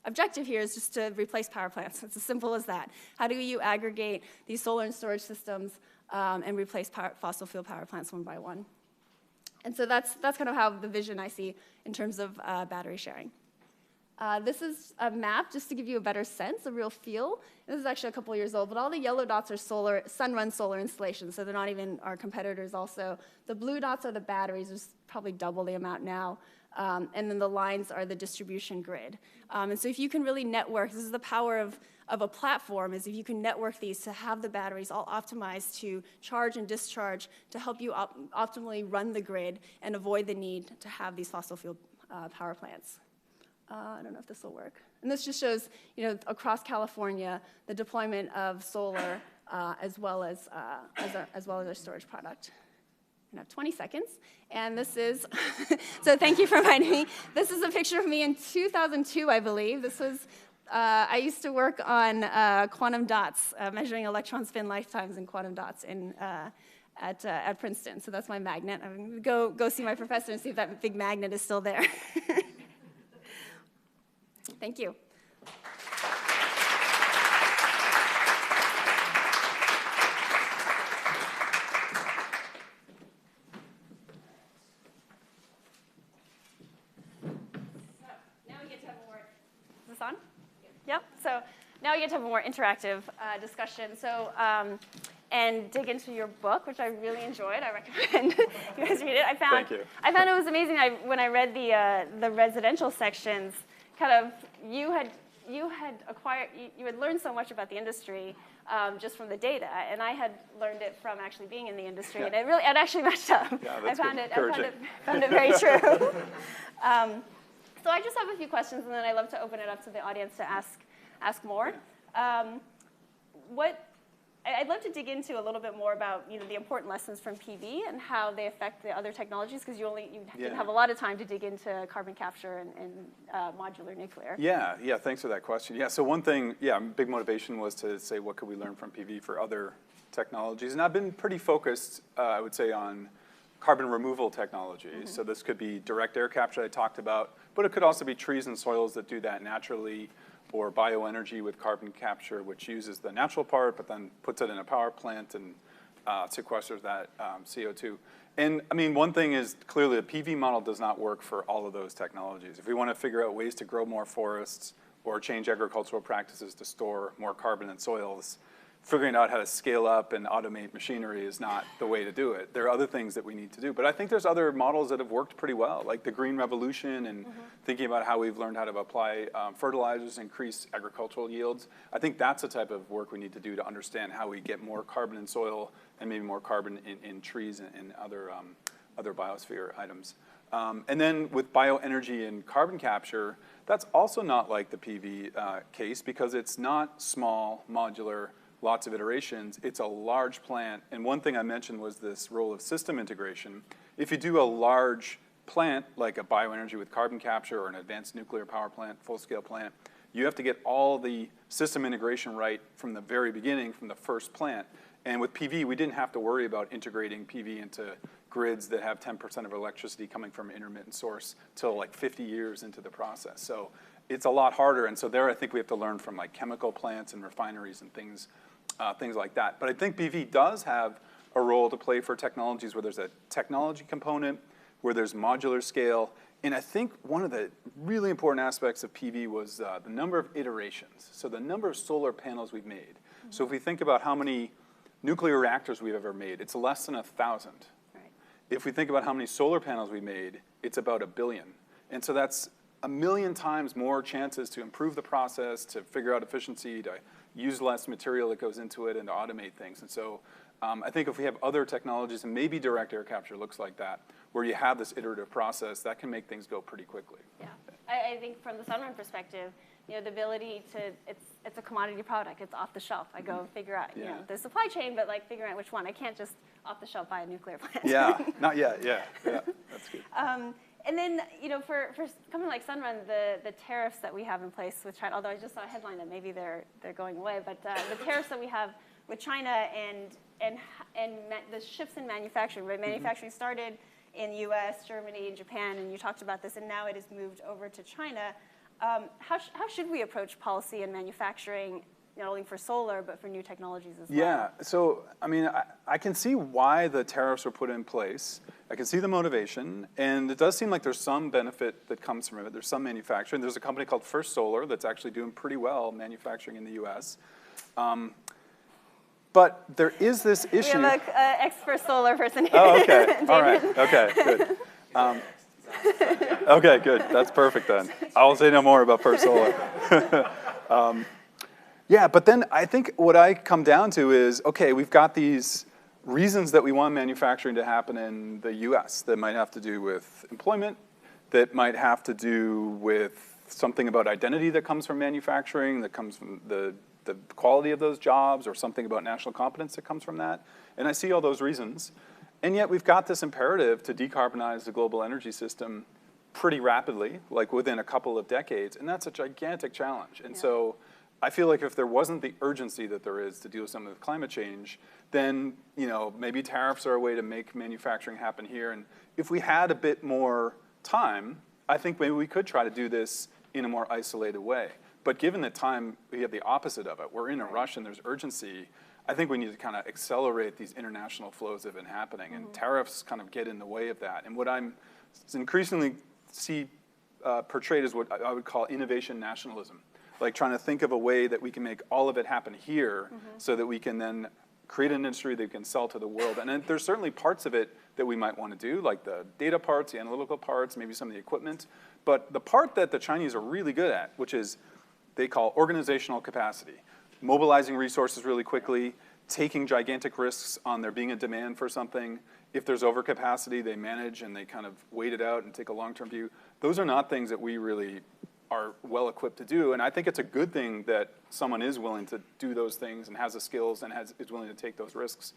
C: objective here is just to replace power plants. It's as simple as that. How do you aggregate these solar and storage systems and replace fossil fuel power plants one by one? And so that's kind of how the vision I see in terms of battery sharing. This is a map just to give you a better sense, a real feel. This is actually a couple years old, but all the yellow dots are Sunrun solar installations, so they're not even our competitors also. The blue dots are the batteries, there's probably double the amount now, and then the lines are the distribution grid. And so if you can really network, this is the power of a platform, is if you can network these to have the batteries all optimized to charge and discharge to help you optimally run the grid and avoid the need to have these fossil fuel power plants. I don't know if this will work. And this just shows, across California, the deployment of solar as well as our storage product. I have 20 seconds, and this is, so thank you for reminding me. This is a picture of me in 2002, I believe. This was, I used to work on quantum dots, measuring electron spin lifetimes in quantum dots at Princeton. So that's my magnet. I'm going to go see my professor and see if that big magnet is still there. Thank you. Is this on? Yep. So now we get to have a more interactive discussion. So, and dig into your book, which I really enjoyed. I recommend you guys read it.
B: Thank you.
C: I found it was amazing. When I read the residential sections, kind of you had learned so much about the industry just from the data, and I had learned it from actually being in the industry, and it actually matched up.
B: Yeah,
C: I found it very true. So I just have a few questions, and then I love to open it up to the audience to ask more. I'd love to dig into a little bit more about the important lessons from PV and how they affect the other technologies, because you didn't have a lot of time to dig into carbon capture and modular nuclear.
B: Yeah, thanks for that question. Yeah, so one thing, big motivation was to say what could we learn from PV for other technologies, and I've been pretty focused, I would say, on carbon removal technologies. Mm-hmm. So this could be direct air capture I talked about, but it could also be trees and soils that do that naturally, or bioenergy with carbon capture, which uses the natural part, but then puts it in a power plant and sequesters that CO2. And I mean, one thing is clearly the PV model does not work for all of those technologies. If we want to figure out ways to grow more forests or change agricultural practices to store more carbon in soils, figuring out how to scale up and automate machinery is not the way to do it. There are other things that we need to do. But I think there's other models that have worked pretty well, like the green revolution and thinking about how we've learned how to apply fertilizers, increase agricultural yields. I think that's the type of work we need to do to understand how we get more carbon in soil and maybe more carbon in trees and other biosphere items. And then with bioenergy and carbon capture, that's also not like the PV case, because it's not small, modular, lots of iterations. It's a large plant. And one thing I mentioned was this role of system integration. If you do a large plant, like a bioenergy with carbon capture or an advanced nuclear power plant, full-scale plant, you have to get all the system integration right from the very beginning, from the first plant. And with PV, we didn't have to worry about integrating PV into grids that have 10% of electricity coming from an intermittent source till like 50 years into the process. So it's a lot harder. And so there, I think we have to learn from like chemical plants and refineries and things like that. But I think PV does have a role to play for technologies where there's a technology component, where there's modular scale. And I think one of the really important aspects of PV was the number of iterations. So the number of solar panels we've made. So if we think about how many nuclear reactors we've ever made, it's less than 1,000.
C: Right.
B: If we think about how many solar panels we made, it's about 1 billion. And so that's 1 million times more chances to improve the process, to figure out efficiency, to use less material that goes into it, and to automate things. And so I think if we have other technologies, and maybe direct air capture looks like that, where you have this iterative process, that can make things go pretty quickly.
C: Yeah, I think from the Sunrun perspective, you know, the ability to, it's a commodity product. It's off the shelf. I go figure out, you know, the supply chain, but like figuring out which one. I can't just off the shelf buy a nuclear plant.
B: Yeah, not yet. Yeah, that's good.
C: And then, you know, for a company like Sunrun, the tariffs that we have in place with China, although I just saw a headline that maybe they're going away, but the tariffs that we have with China and the shifts in manufacturing, right? Manufacturing started in the U.S., Germany, and Japan, and you talked about this, and now it has moved over to China. How should we approach policy and manufacturing, not only for solar, but for new technologies as well?
B: Yeah, so, I mean, I can see why the tariffs were put in place. I can see the motivation, and it does seem like there's some benefit that comes from it. There's some manufacturing. There's a company called First Solar that's actually doing pretty well manufacturing in the U.S. But there is this issue.
C: We have an expert solar person here.
B: Oh, okay, all right, okay, good. Okay, good, that's perfect then. I will say no more about First Solar. Yeah, but then I think what I come down to is, okay, we've got these reasons that we want manufacturing to happen in the US that might have to do with employment, that might have to do with something about identity that comes from manufacturing, that comes from the quality of those jobs, or something about national competence that comes from that. And I see all those reasons. And yet we've got this imperative to decarbonize the global energy system pretty rapidly, like within a couple of decades, and that's a gigantic challenge. And so I feel like if there wasn't the urgency that there is to deal with some of the climate change, then, you know, maybe tariffs are a way to make manufacturing happen here. And if we had a bit more time, I think maybe we could try to do this in a more isolated way. But given the time, we have the opposite of it. We're in a rush and there's urgency. I think we need to kind of accelerate these international flows that have been happening, and tariffs kind of get in the way of that. And what I'm increasingly see portrayed as what I would call innovation nationalism, like trying to think of a way that we can make all of it happen here so that we can then create an industry that we can sell to the world. And then there's certainly parts of it that we might want to do, like the data parts, the analytical parts, maybe some of the equipment. But the part that the Chinese are really good at, which is they call organizational capacity, mobilizing resources really quickly, taking gigantic risks on there being a demand for something. If there's overcapacity, they manage and they kind of wait it out and take a long-term view. Those are not things that we really are well equipped to do. And I think it's a good thing that someone is willing to do those things and has the skills and is willing to take those risks.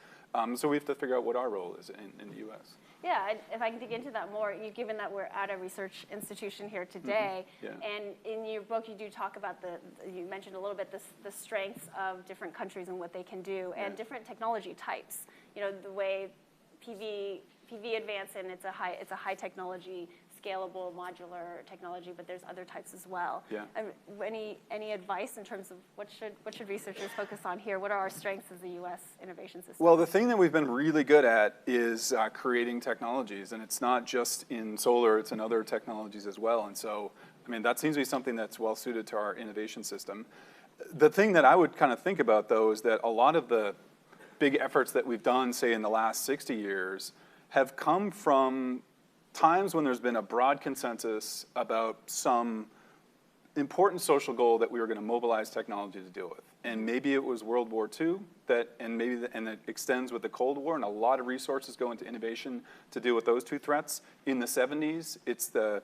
B: So we have to figure out what our role is in the US.
C: Yeah, if I can dig into that more, given that we're at a research institution here today, and in your book you do talk about you mentioned a little bit the strengths of different countries and what they can do, and different technology types. You know, the way PV advance, and it's a high technology, scalable, modular technology, but there's other types as well.
B: Yeah.
C: Any advice in terms of what should researchers focus on here? What are our strengths as a U.S. innovation system?
B: Well, the thing that we've been really good at is creating technologies, and it's not just in solar, it's in other technologies as well. And so, I mean, that seems to be something that's well suited to our innovation system. The thing that I would kind of think about, though, is that a lot of the big efforts that we've done, say, in the last 60 years, have come from times when there's been a broad consensus about some important social goal that we were going to mobilize technology to deal with. And maybe it was World War II, and it extends with the Cold War, and a lot of resources go into innovation to deal with those two threats. In the 70s, it's the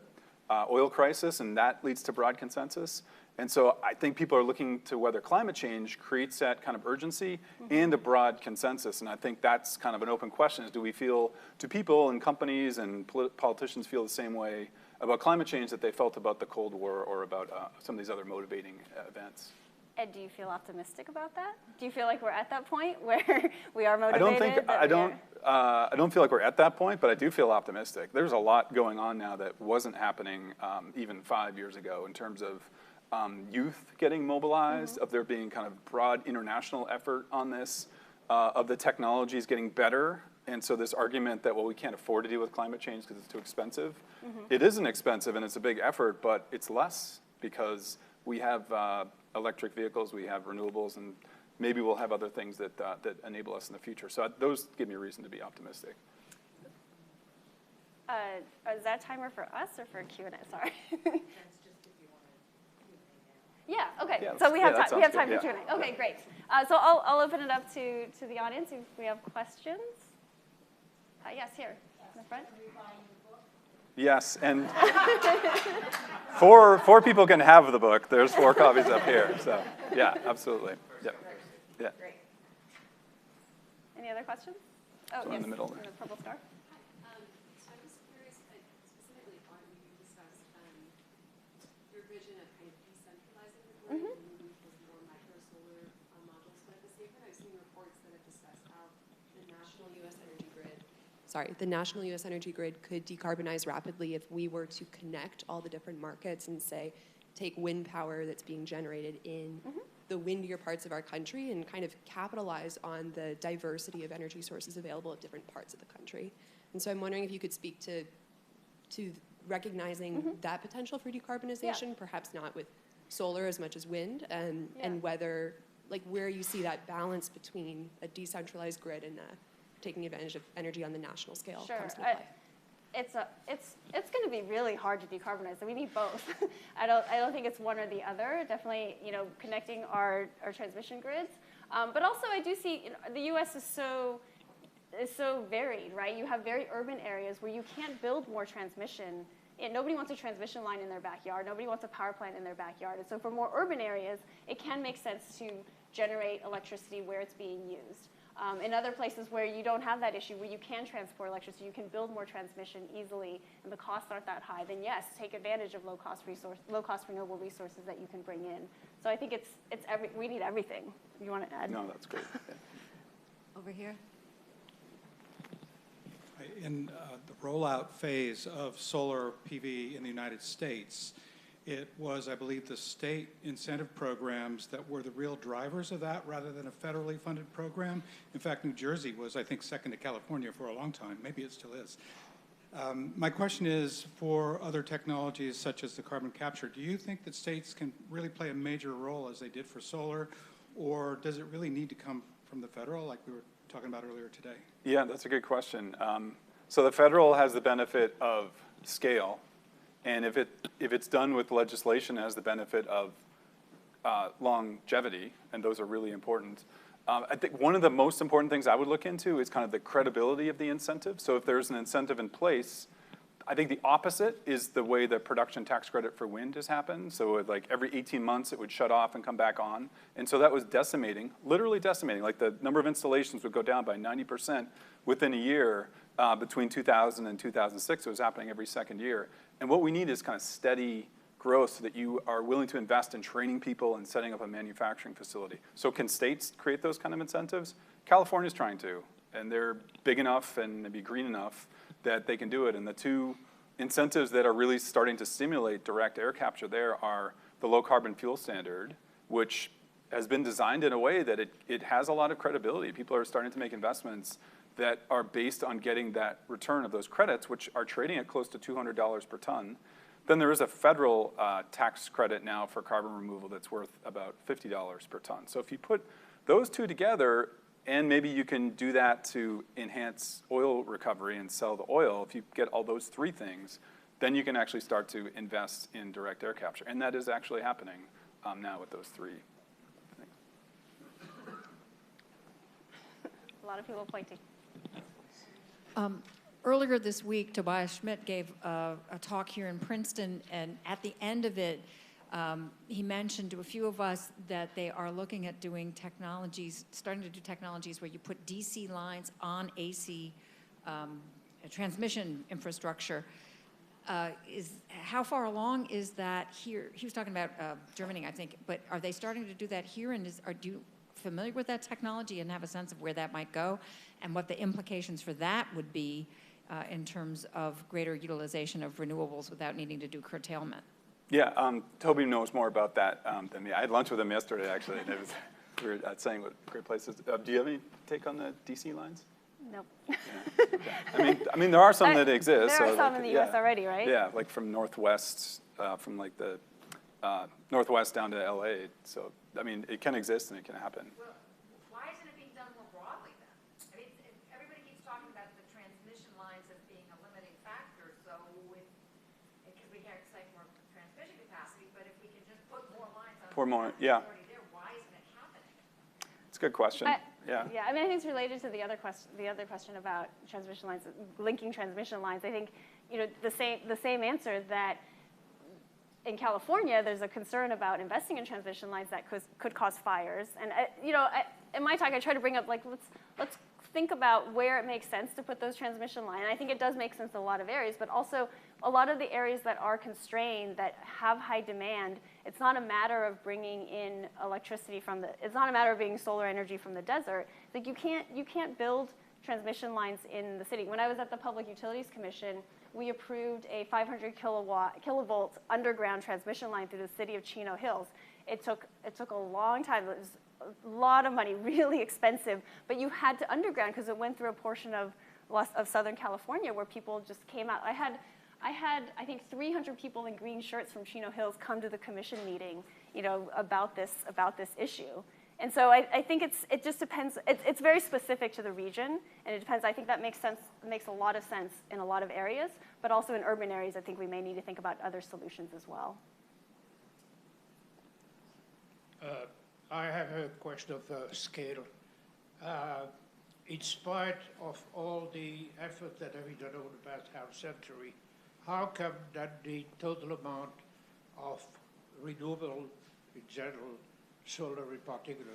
B: oil crisis, and that leads to broad consensus. And so I think people are looking to whether climate change creates that kind of urgency and a broad consensus. And I think that's kind of an open question, is do people and companies and politicians feel the same way about climate change that they felt about the Cold War or about some of these other motivating events.
C: And do you feel optimistic about that? Do you feel like we're at that point where we are motivated?
B: I don't feel like we're at that point, but I do feel optimistic. There's a lot going on now that wasn't happening even 5 years ago in terms of youth getting mobilized, of there being kind of broad international effort on this, of the technologies getting better. And so this argument that, well, we can't afford to deal with climate change because it's too expensive. It isn't expensive and it's a big effort, but it's less because we have electric vehicles, we have renewables, and maybe we'll have other things that, that enable us in the future. So those give me a reason to be optimistic.
C: Is that timer for us or for Q&A? Sorry. Yeah, okay.
B: Yeah,
C: so we have time. We have
B: good,
C: time for Q&A. Okay, great. So I'll open it up to the audience if we have questions. Yes, here in the front.
B: Yes, and four people can have the book. There's 4 copies up here. So yeah, absolutely. Yeah. Yeah.
C: Great. Any other questions? Oh,
B: So
C: yes.
B: in the middle there.
C: In the purple star.
D: So I was curious, specifically, Audrey, you discussed your vision of kind of decentralizing the grid and moving towards more micro solar modules. But at the same time, I've seen reports that have discussed how the national U.S. energy grid could decarbonize rapidly if we were to connect all the different markets and say, take wind power that's being generated in the windier parts of our country and kind of capitalize on the diversity of energy sources available at different parts of the country. And so I'm wondering if you could speak to recognizing that potential for decarbonization, perhaps not with solar as much as wind, and whether, like, where you see that balance between a decentralized grid and taking advantage of energy on the national scale comes into play.
C: It's going to be really hard to decarbonize, and we need both. I don't think it's one or the other. Definitely, connecting our transmission grids, but also I do see the U.S. is so varied, right? You have very urban areas where you can't build more transmission. Nobody wants a transmission line in their backyard. Nobody wants a power plant in their backyard. And so for more urban areas, it can make sense to generate electricity where it's being used. In other places where you don't have that issue, where you can transport electricity, you can build more transmission easily, and the costs aren't that high, then yes, take advantage of low-cost renewable resources that you can bring in. So I think we need everything. You want to add?
B: No, that's great. Yeah.
C: Over here.
E: In the rollout phase of solar PV in the United States, it was, I believe, the state incentive programs that were the real drivers of that rather than a federally funded program. In fact, New Jersey was, I think, second to California for a long time. Maybe it still is. My question is, for other technologies such as the carbon capture, do you think that states can really play a major role as they did for solar, or does it really need to come from the federal, like we were talking about earlier today?
B: Yeah, that's a good question. So the federal has the benefit of scale. And if it's done with legislation, it has the benefit of longevity, and those are really important. I think one of the most important things I would look into is kind of the credibility of the incentive. So if there's an incentive in place, I think the opposite is the way the production tax credit for wind has happened. So like every 18 months, it would shut off and come back on. And so that was decimating, literally decimating. Like the number of installations would go down by 90% within a year between 2000 and 2006. It was happening every second year. And what we need is kind of steady growth so that you are willing to invest in training people and setting up a manufacturing facility. So can states create those kind of incentives? California's trying to, and they're big enough and maybe green enough that they can do it. And the 2 incentives that are really starting to stimulate direct air capture there are the low carbon fuel standard, which has been designed in a way that it has a lot of credibility. People are starting to make investments that are based on getting that return of those credits, which are trading at close to $200 per ton. Then there is a federal tax credit now for carbon removal that's worth about $50 per ton. So if you put those 2 together, and maybe you can do that to enhance oil recovery and sell the oil, if you get all those 3 things, then you can actually start to invest in direct air capture. And that is actually happening now with those 3 things.
C: A lot of people pointing.
F: Earlier this week, Tobias Schmidt gave a talk here in Princeton, and at the end of it, he mentioned to a few of us that they are looking at doing technologies, starting to do technologies where you put DC lines on AC transmission infrastructure. how far along is that here? He was talking about Germany, I think, but are they starting to do that here? And are you familiar with that technology and have a sense of where that might go and what the implications for that would be in terms of greater utilization of renewables without needing to do curtailment?
B: Yeah, Toby knows more about that than me. I had lunch with him yesterday, actually, and we were saying what great places. Do you have any take on the DC lines?
C: Nope.
B: Yeah. Okay. I mean, there are some that exist.
C: There are
B: so
C: some
B: like,
C: in the U.S. already, right?
B: Yeah, like from Northwest, from like the Northwest down to LA. So, I mean, it can exist and it can happen.
F: Well, why isn't it being done more broadly then? I mean, everybody keeps talking about the transmission lines as being a limiting factor. So because we can't cite more transmission capacity, but if we can just put more lines on
B: Pour more,
F: the
B: yeah.
F: already there, why isn't it happening?
B: It's a good question. Yeah.
C: Yeah, I mean, I think it's related to the other question about transmission lines, linking transmission lines. I think, the same answer that in California, there's a concern about investing in transmission lines that could cause fires. And in my talk, I try to bring up let's think about where it makes sense to put those transmission lines. And I think it does make sense in a lot of areas, but also a lot of the areas that are constrained, that have high demand, it's not a matter of bringing in electricity it's not a matter of bringing solar energy from the desert. Like you can't build transmission lines in the city. When I was at the Public Utilities Commission, we approved a 500 kilovolt underground transmission line through the city of Chino Hills. It took a long time. It was a lot of money, really expensive, but you had to underground because it went through a portion of Southern California where people just came out. I had, I think, 300 people in green shirts from Chino Hills come to the commission meeting, about this issue. And so I think it just depends. It's very specific to the region, and it depends. I think that makes a lot of sense in a lot of areas, but also in urban areas, I think we may need to think about other solutions as well.
G: I have a question of scale. In spite of all the effort that have been done over the past half century, how come that the total amount of renewable in general, solar in particular,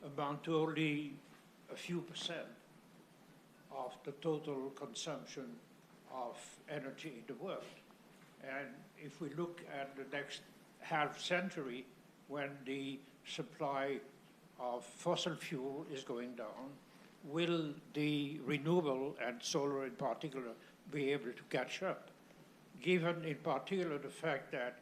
G: amount to only a few percent of the total consumption of energy in the world? And if we look at the next half century, when the supply of fossil fuel is going down, will the renewable and solar in particular be able to catch up? Given in particular the fact that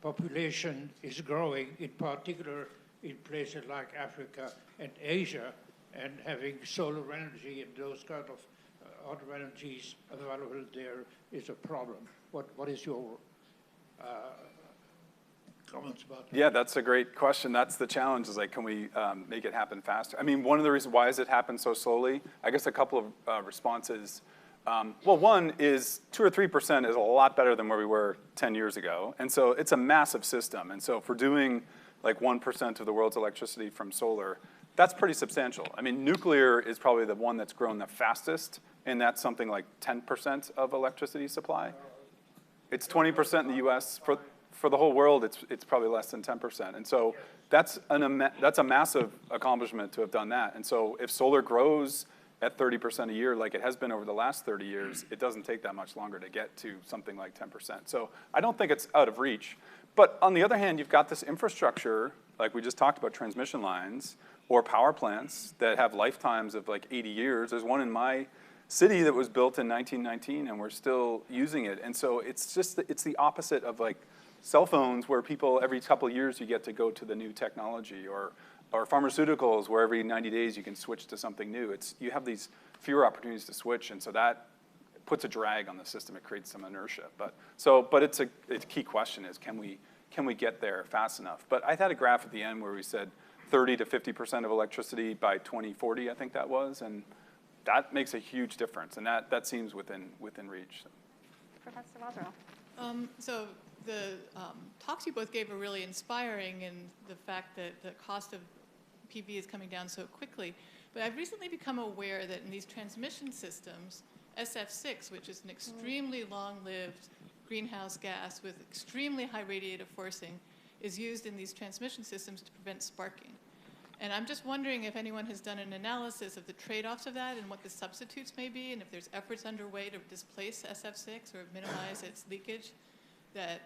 G: population is growing, in particular in places like Africa and Asia, and having solar energy and those kind of other energies available there is a problem. What is your comments about that?
B: Yeah, that's a great question. That's the challenge, is like, can we make it happen faster? I mean, one of the reasons why has it happened so slowly, I guess a couple of responses. Well, one is 2 or 3% is a lot better than where we were 10 years ago. And so it's a massive system. And so if we're doing like 1% of the world's electricity from solar, that's pretty substantial. I mean, nuclear is probably the one that's grown the fastest, and that's something like 10% of electricity supply. It's 20% in the US. For the whole world, it's probably less than 10%. And so that's a massive accomplishment to have done that. And so if solar grows at 30% a year like it has been over the last 30 years, it doesn't take that much longer to get to something like 10%. So I don't think it's out of reach. But on the other hand, you've got this infrastructure, like we just talked about, transmission lines or power plants that have lifetimes of like 80 years. There's one in my city that was built in 1919 and we're still using it. And so it's the opposite of like cell phones, where people every couple of years you get to go to the new technology, or pharmaceuticals, where every 90 days you can switch to something new. You have these fewer opportunities to switch, and so that puts a drag on the system. It creates some inertia. But it's a key question is, can we get there fast enough? But I had a graph at the end where we said 30 to 50% of electricity by 2040, I think that was, and that makes a huge difference, and that seems within reach.
C: Professor Mazzarell.
H: So the talks you both gave are really inspiring in the fact that the cost of PV is coming down so quickly. But I've recently become aware that in these transmission systems, SF6, which is an extremely long-lived greenhouse gas with extremely high radiative forcing, is used in these transmission systems to prevent sparking. And I'm just wondering if anyone has done an analysis of the trade-offs of that and what the substitutes may be, and if there's efforts underway to displace SF6 or minimize its leakage that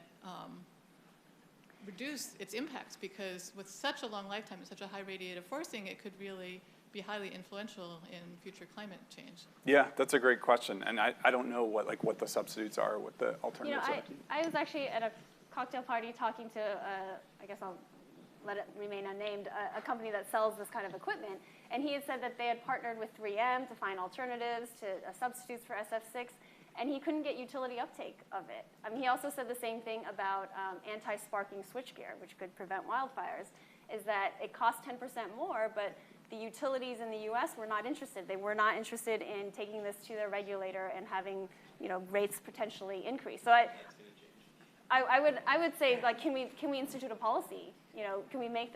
H: reduce its impacts, because with such a long lifetime and such a high radiative forcing, it could really be highly influential in future climate change.
B: Yeah, that's a great question, and I don't know what the substitutes are, what the alternatives are.
C: I was actually at a cocktail party talking to, I guess I'll let it remain unnamed, a company that sells this kind of equipment, and he had said that they had partnered with 3M to find alternatives to substitutes for SF6, and he couldn't get utility uptake of it. He also said the same thing about anti-sparking switchgear, which could prevent wildfires, is that it costs 10% more, but the utilities in the U.S. were not interested. They were not interested in taking this to their regulator and having, rates potentially increase. So I would say, can we institute a policy? Can we make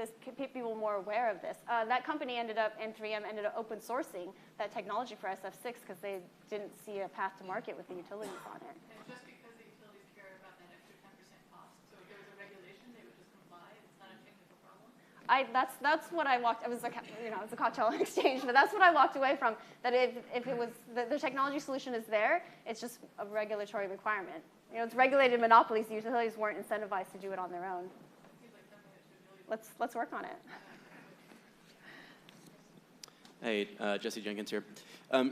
C: people more aware of this? That company and 3M ended up open sourcing that technology for SF6 because they didn't see a path to market with the utilities on it.
H: And just because the utilities care about that extra 10% cost, so if there was a regulation, they would just comply. It's not a technical problem.
C: That's what I walked. It was a cocktail exchange, but that's what I walked away from. That if it was the technology solution is there, it's just a regulatory requirement. It's regulated monopolies. The utilities weren't incentivized to do it on their own. Let's work on it.
I: Hey, Jesse Jenkins here.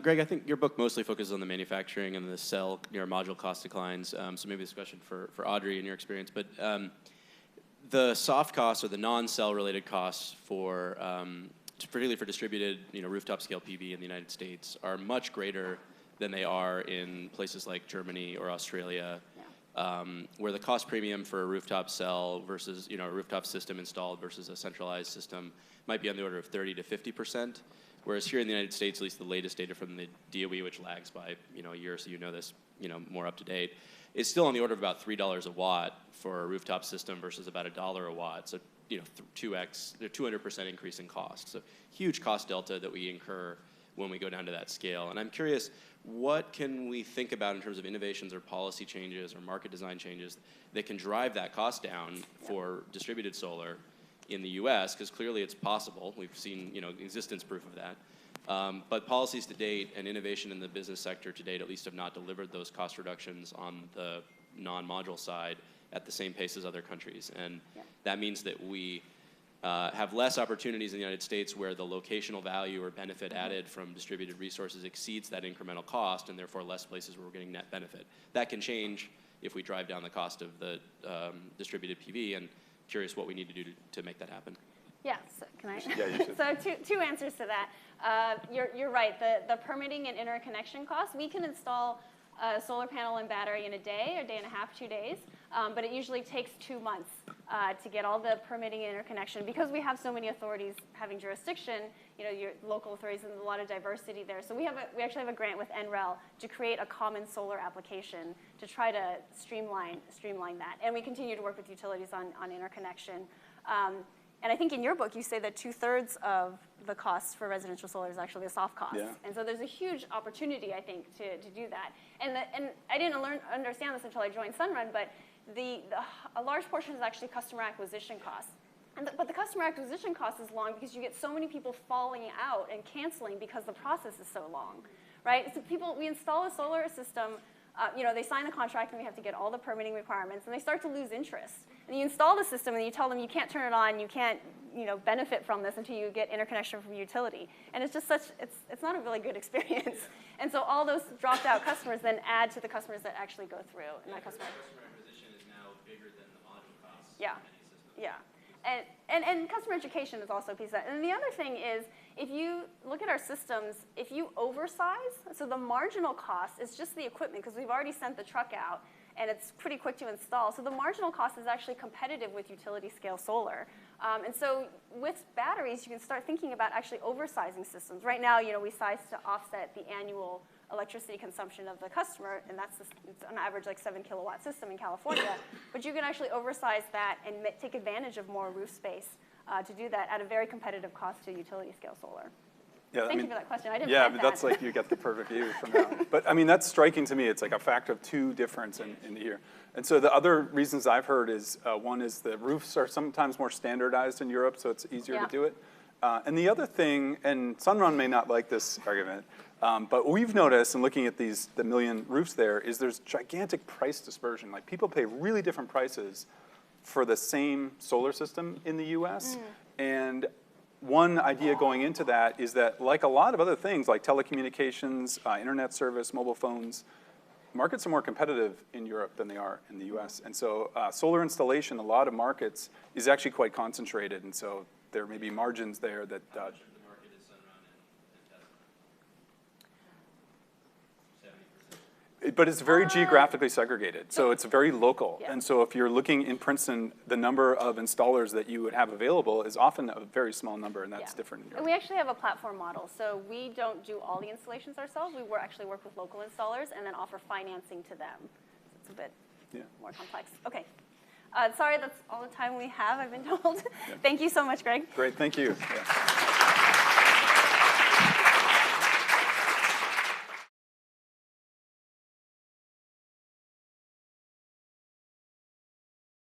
I: Greg, I think your book mostly focuses on the manufacturing and the cell module cost declines. So maybe this question for Audrey in your experience, but the soft costs or the non-cell related costs for particularly for distributed rooftop scale PV in the United States are much greater than they are in places like Germany or Australia. Where the cost premium for a rooftop cell versus a rooftop system installed versus a centralized system might be on the order of 30 to 50%, whereas here in the United States, at least the latest data from the DOE, which lags by a year, so this more up to date, is still on the order of about $3 a watt for a rooftop system versus about $1 a watt. So 2x, 200% increase in cost. So huge cost delta that we incur when we go down to that scale. And I'm curious, what can we think about in terms of innovations or policy changes or market design changes that can drive that cost down for distributed solar in the US? Because clearly it's possible. We've seen existence proof of that. But policies to date and innovation in the business sector to date at least have not delivered those cost reductions on the non-module side at the same pace as other countries. And that means that we have less opportunities in the United States where the locational value or benefit added from distributed resources exceeds that incremental cost, and therefore less places where we're getting net benefit. That can change if we drive down the cost of the distributed PV, and curious what we need to do to make that happen.
C: Yeah, so can I?
B: Yeah, you should.
C: So two answers to that. You're right, the permitting and interconnection costs, we can install a solar panel and battery in a day and a half, 2 days, but it usually takes 2 months to get all the permitting and interconnection. Because we have so many authorities having jurisdiction, your local authorities, and a lot of diversity there. So we actually have a grant with NREL to create a common solar application to try to streamline that. And we continue to work with utilities on interconnection. And I think in your book, you say that 2/3 of the costs for residential solar is actually the soft costs.
B: Yeah.
C: And so there's a huge opportunity, I think, to do that. And I didn't understand this until I joined Sunrun, but a large portion is actually customer acquisition costs. But the customer acquisition cost is long because you get so many people falling out and canceling because the process is so long, right? So we install a solar system, they sign the contract and we have to get all the permitting requirements, and they start to lose interest. And you install the system and you tell them you can't turn it on, you can't benefit from this until you get interconnection from utility. And it's just it's not a really good experience. And so all those dropped out customers then add to the customers that actually go through. And that customer
I: acquisition is now bigger than the module costs.
C: Yeah, yeah. And customer education is also a piece of that. And the other thing is, if you look at our systems, if you oversize, so the marginal cost is just the equipment, because we've already sent the truck out, and it's pretty quick to install. So the marginal cost is actually competitive with utility scale solar. And so with batteries, you can start thinking about actually oversizing systems. Right now, we size to offset the annual electricity consumption of the customer, and it's on average like 7 kilowatt system in California. But you can actually oversize that and take advantage of more roof space to do that at a very competitive cost to utility scale solar.
B: Yeah,
C: Thank you for that question. I didn't
B: yeah,
C: plan
B: but
C: that.
B: that's like you get the perfect view from that. But that's striking to me. It's like a factor of 2 difference in the year. And so the other reasons I've heard is one is the roofs are sometimes more standardized in Europe, so it's easier to do it. And the other thing, and Sunrun may not like this argument, but we've noticed in looking at the million roofs there, is there's gigantic price dispersion. Like people pay really different prices for the same solar system in the US. And one idea going into that is that, like a lot of other things, like telecommunications, internet service, mobile phones, markets are more competitive in Europe than they are in the US. And so solar installation, a lot of markets, is actually quite concentrated. And so there may be margins there that
I: How much of the market is Sunrun and Tesla? 70%.
B: but it's very geographically segregated, so it's very local.
C: Yeah.
B: And so if you're looking in Princeton, the number of installers that you would have available is often a very small number, and that's
C: Yeah.
B: different in
C: And
B: Europe.
C: we actually have a platform model, so we don't do all the installations ourselves. We actually work with local installers and then offer financing to them. So it's a bit more complex. Okay. Sorry, that's all the time we have, I've been told. Thank you so much, Greg.
B: Great, thank you. Yeah.